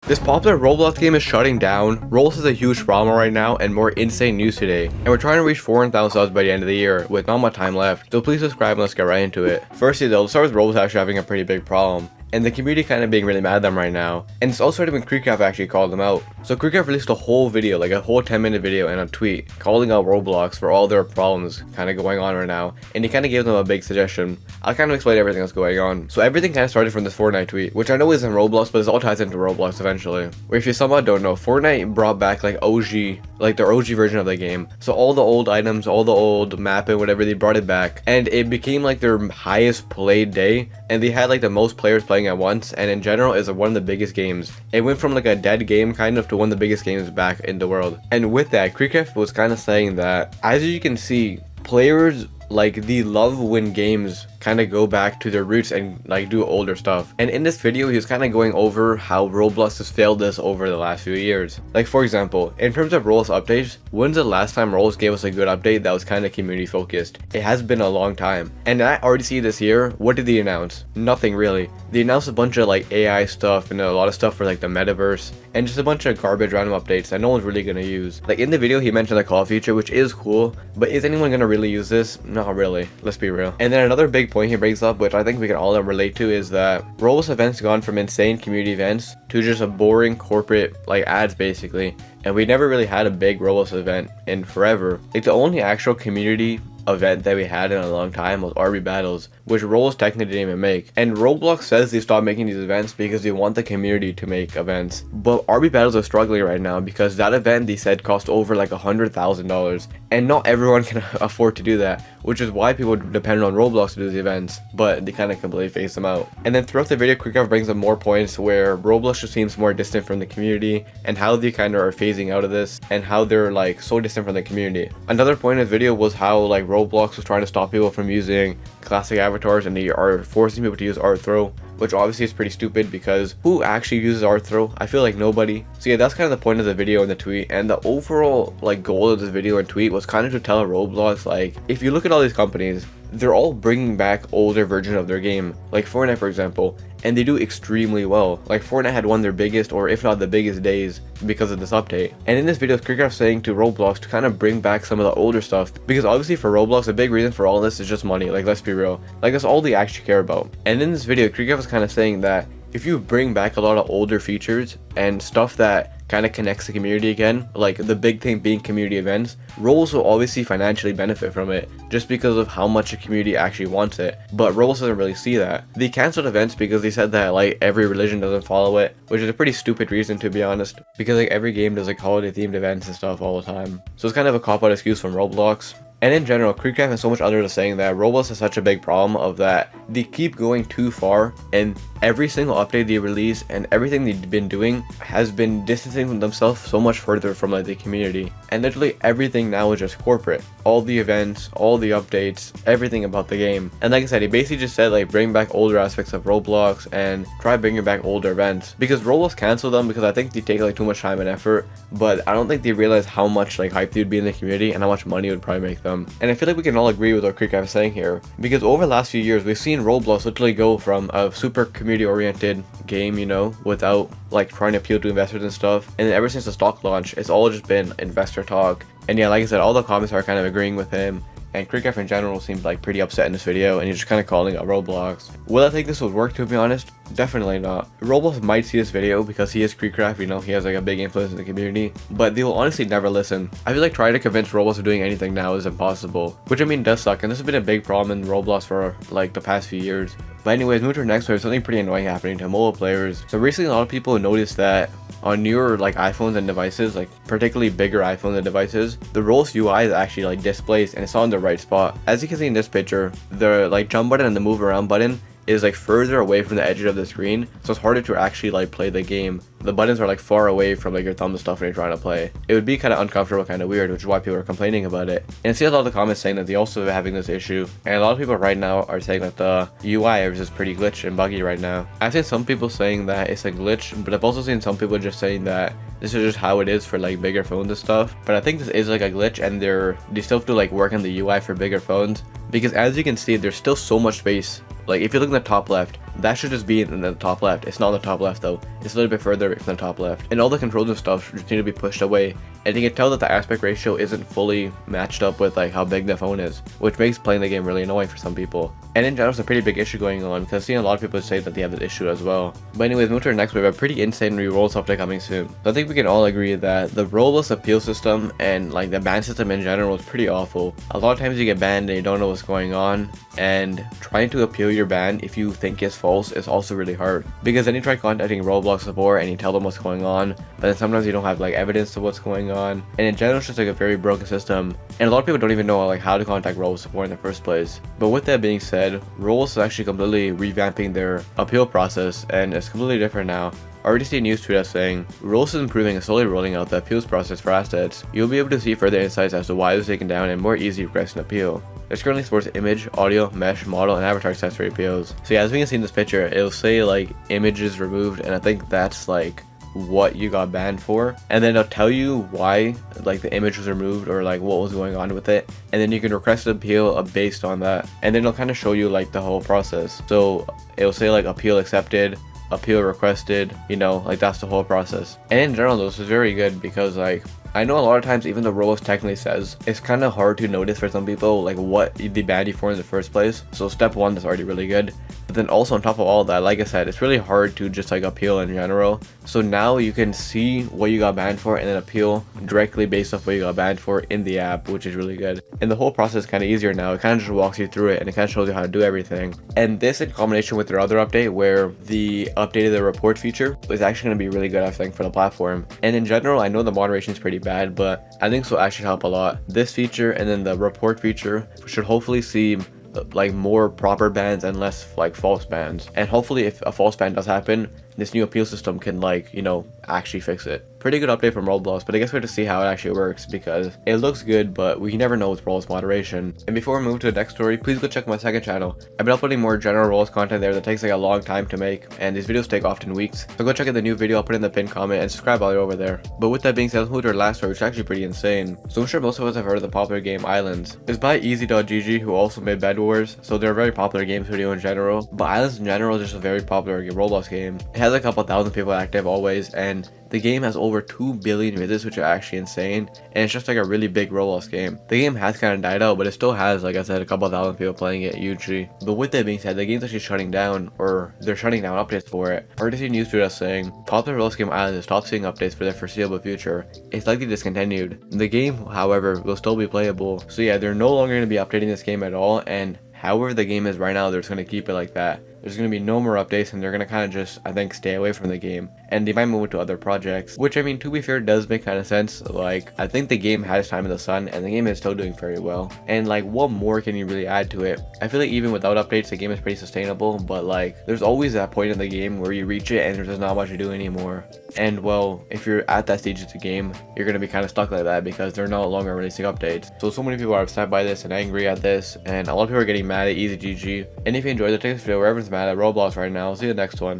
This popular Roblox game is shutting down. Roblox is a huge problem right now and more insane news today. And we're trying to reach 400,000 subs by the end of the year with not much time left. So please subscribe and let's get right into it. Firstly though, let's start with Roblox actually having a pretty big problem. And the community kind of being really mad at them right now. And it's all started when KreekCraft actually called them out. So KreekCraft released a whole video, like a whole 10-minute video and a tweet calling out Roblox for all their problems kind of going on right now. And he kind of gave them a big suggestion. I'll kind of explain everything that's going on. So everything kind of started from this Fortnite tweet, which I know isn't Roblox, but it all ties into Roblox eventually. Where if you somehow don't know, Fortnite brought back like OG, like their OG version of the game. So all the old items, all the old map and whatever, they brought it back. And it became like their highest played day. And they had like the most players playing at once, and in general is one of the biggest games. It went from like a dead game kind of to one of the biggest games back in the world. And with that, KreekCraft was kind of saying that, as you can see, players like they love when games kind of go back to their roots and like do older stuff. And in this video he was kind of going over how Roblox has failed us over the last few years. Like for example, in terms of Roblox updates, when's the last time Roblox gave us a good update that was kind of community focused? It has been a long time. And I already see this year, what did they announce? Nothing really. They announced a bunch of like AI stuff and a lot of stuff for like the metaverse and just a bunch of garbage random updates that no one's really gonna use. Like in the video he mentioned the call feature, which is cool, but is anyone gonna really use this? Not really, let's be real. And then another big point he brings up, which I think we can all relate to, is that Roblox events gone from insane community events to just a boring corporate like ads basically. And we never really had a big Roblox event in forever. Like the only actual community event that we had in a long time was RB Battles, which Roblox technically didn't even make. And Roblox says they stopped making these events because they want the community to make events. But RB Battles are struggling right now because that event they said cost over like $100,000, and not everyone can afford to do that, which is why people depend on Roblox to do the events, but they kind of completely phase them out. And then throughout the video, KreekCraft brings up more points where Roblox just seems more distant from the community and how they kind of are phasing out of this and how they're like so distant from the community. Another point in the video was how like Roblox was trying to stop people from using classic avatars and they are forcing people to use art throw, which obviously is pretty stupid because who actually uses art throw? I feel like nobody. So yeah, that's kind of the point of the video and the tweet, and the overall like goal of this video and tweet was kind of to tell Roblox, like, if you look at all these companies, they're all bringing back older versions of their game, like Fortnite for example, and they do extremely well. Like Fortnite had one of their biggest, or if not the biggest days because of this update. And in this video, KreekCraft saying to Roblox to kind of bring back some of the older stuff, because obviously for Roblox, a big reason for all this is just money. Like, let's be real, like that's all they actually care about. And in this video, KreekCraft was kind of saying that if you bring back a lot of older features and stuff that kind of connects the community again, like the big thing being community events, Roblox will obviously financially benefit from it just because of how much the community actually wants it. But Roblox doesn't really see that. They canceled events because they said that like every religion doesn't follow it, which is a pretty stupid reason to be honest, because like every game does like holiday themed events and stuff all the time. So it's kind of a cop-out excuse from Roblox. And in general, KreekCraft and so much others are saying that Roblox has such a big problem of that they keep going too far, and every single update they release and everything they've been doing has been distancing themselves so much further from like the community. And literally everything now is just corporate. All the events, all the updates, everything about the game. And like I said, he basically just said like bring back older aspects of Roblox and try bringing back older events. Because Roblox canceled them because I think they take like too much time and effort, but I don't think they realize how much like hype they would be in the community and how much money it would probably make them. And I feel like we can all agree with what KreekCraft is saying here, because over the last few years we've seen Roblox literally go from a super community oriented game, you know, without like trying to appeal to investors and stuff, and then ever since the stock launch it's all just been investor talk. And yeah, like I said, all the comments are kind of agreeing with him, and KreekCraft in general seemed like pretty upset in this video, and he's just kind of calling out Roblox. Will I think this would work, to be honest? Definitely not. Roblox might see this video because he is KreekCraft, you know, he has like a big influence in the community, but they will honestly never listen. I feel like trying to convince Roblox of doing anything now is impossible, which I mean does suck, and this has been a big problem in Roblox for like the past few years. But anyways, moving to our next one, there's something pretty annoying happening to mobile players. So recently a lot of people noticed that on newer like iPhones and devices, like particularly bigger iPhones and devices, the Roblox UI is actually like displaced and it's on the right spot. As you can see in this picture, the like jump button and the move around button is like further away from the edges of the screen, so it's harder to actually like play the game. The buttons are like far away from like your thumb and stuff when you're trying to play. It would be kind of uncomfortable, kind of weird, which is why people are complaining about it. And I see a lot of the comments saying that they also are having this issue, and a lot of people right now are saying that the UI is just pretty glitched and buggy right now. I've seen some people saying that it's a glitch, but I've also seen some people just saying that this is just how it is for like bigger phones and stuff. But I think this is like a glitch, and they still have to like work on the UI for bigger phones, because as you can see, there's still so much space. Like if you look in the top left, that should just be in the top left. It's not on the top left though. It's a little bit further away from the top left. And all the controls and stuff just need to be pushed away. And you can tell that the aspect ratio isn't fully matched up with like how big the phone is, which makes playing the game really annoying for some people. And in general, it's a pretty big issue going on because I've seen a lot of people say that they have this issue as well. But anyways, moving to our next, we have a pretty insane Roblox update coming soon. So I think we can all agree that the Roblox appeal system and like the ban system in general is pretty awful. A lot of times you get banned and you don't know what's going on, and trying to appeal your ban if you think it's false is also really hard, because then you try contacting Roblox support and you tell them what's going on, but then sometimes you don't have like evidence of what's going on, and in general it's just like a very broken system, and a lot of people don't even know like how to contact Roblox support in the first place. But with that being said, Roblox is actually completely revamping their appeal process, and it's completely different now. I already see a news tweet saying, Roblox is improving and slowly rolling out the appeals process for assets. You'll be able to see further insights as to why it was taken down and more easy request and appeal. There's currently supports image, audio, mesh, model, and avatar accessory appeals. So yeah, as we can see in this picture, it'll say like images removed, and I think that's like what you got banned for, and then it'll tell you why like the image was removed or like what was going on with it, and then you can request an appeal based on that, and then it'll kind of show you like the whole process. So it'll say like appeal accepted, appeal requested, you know, like that's the whole process. And in general this is very good because like I know a lot of times even though Roblox technically says, it's kind of hard to notice for some people like what they banned you for in the first place. So step one is already really good. But then also on top of all that, like I said, it's really hard to just like appeal in general. So now you can see what you got banned for and then appeal directly based off what you got banned for in the app, which is really good. And the whole process is kind of easier now. It kind of just walks you through it and it kind of shows you how to do everything. And this in combination with their other update where the updated the report feature is actually going to be really good, I think, for the platform. And in general, I know the moderation is pretty bad, but I think this will actually help a lot. This feature and then the report feature should hopefully see like more proper bans and less like false bans, and hopefully if a false ban does happen, this new appeal system can like, you know, actually fix it. Pretty good update from Roblox, but I guess we have to see how it actually works because it looks good, but we never know with Roblox moderation. And before we move to the next story, please go check my second channel. I've been uploading more general Roblox content there that takes like a long time to make, and these videos take often weeks. So go check out the new video, I'll put it in the pinned comment, and subscribe while you're over there. But with that being said, let's move to our last story, which is actually pretty insane. So I'm sure most of us have heard of the popular game Islands. It's by easy.gg, who also made Bed Wars, so they're a very popular game studio in general. But Islands in general is just a very popular Roblox game. It has a couple thousand people active always, and the game has over 2 billion visits, which are actually insane, and it's just like a really big Roblox game. The game has kind of died out, but it still has, like I said, a couple thousand people playing it usually. But with that being said, the game's actually shutting down, or they're shutting down updates for it. I already see news to us saying, popular Roblox game Islands stopped seeing updates for the foreseeable future. It's likely discontinued. The game, however, will still be playable. So yeah, they're no longer going to be updating this game at all, and however the game is right now, they're just going to keep it like that. There's going to be no more updates, and they're going to kind of just, I think, stay away from the game, and they might move it to other projects, which, I mean, to be fair, does make kind of sense. Like, I think the game has time in the sun, and the game is still doing very well, and like, what more can you really add to it? I feel like even without updates, the game is pretty sustainable, but like, there's always that point in the game where you reach it and there's just not much to do anymore. And well, if you're at that stage of the game, you're going to be kind of stuck like that because they're no longer releasing updates. So many people are upset by this and angry at this, and a lot of people are getting mad at EasyGG. And if you enjoyed the, take this video wherever it's mad at Roblox right now. I'll see you in the next one.